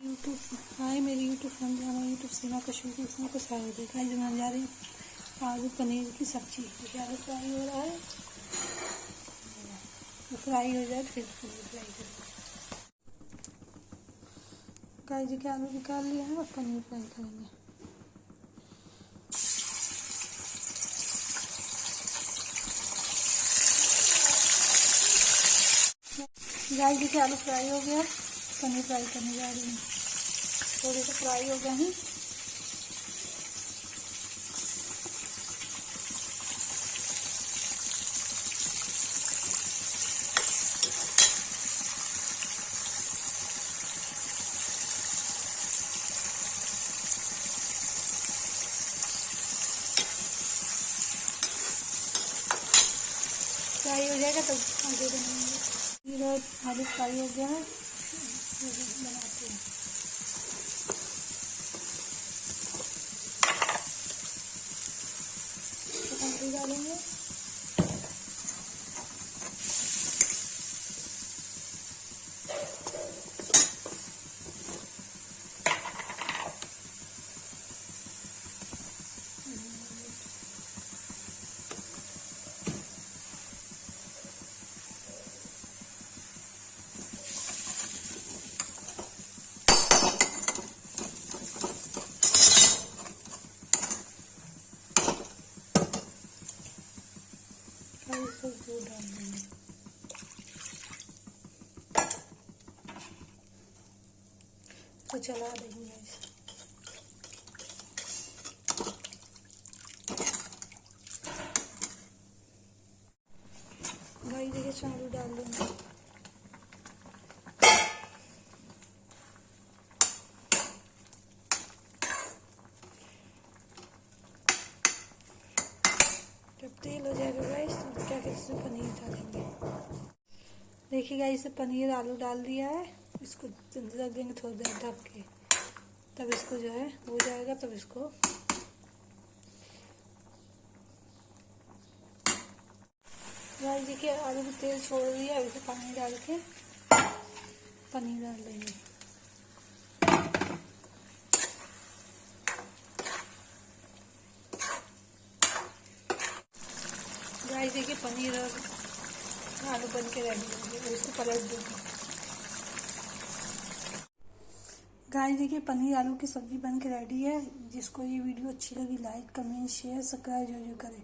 YouTube हाय मेरी YouTube friend हमारा YouTube सीमा कश्मीर इसमें कुछ आ देखा है। जो बनाने जा रहे हैं आलू पनीर की सब्जी। देखिए आलू फ्राई हो रहा है, तो फ्राई हो जाए फिर पनीर फ्राई करेंगे। गाइस देखिए आलू निकाल लिया है और पनीर फ्राई करेंगे। गाइस देखिए आलू फ्राई हो गया, पनीर फ्राई करने जा रही हूँ। थोड़े से फ्राई हो गए हैं। फ्राई हो जाएगा तो आगे बनाएंगे। इधर आलू फ्राई हो गया है, बनाते हैं। टमाटर डालेंगे, दूध डाल देंगे। तो चला देंगे गाइस। देखिए चावल डाल देंगे। जब तेल हो जाएगा गाइस तो क्या कहते हैं पनीर डालेंगे। देखिए गाइस इसे पनीर आलू डाल दिया है। इसको रख देंगे थोड़ी देर ढक के, तब इसको जो है हो जाएगा। तब इसको गाइस देखिए आलू में तेल छोड़ दिया। अब इसे पानी डाल के पनीर डाल देंगे। गाइस देखिए पनीर और आलू बन के रेडी हो गए। इसको पलट दूंगी। गाइस देखिए पनीर आलू की सब्जी बन के रेडी है। जिसको ये वीडियो अच्छी लगी लाइक कमेंट शेयर सब्सक्राइब जरूर करें।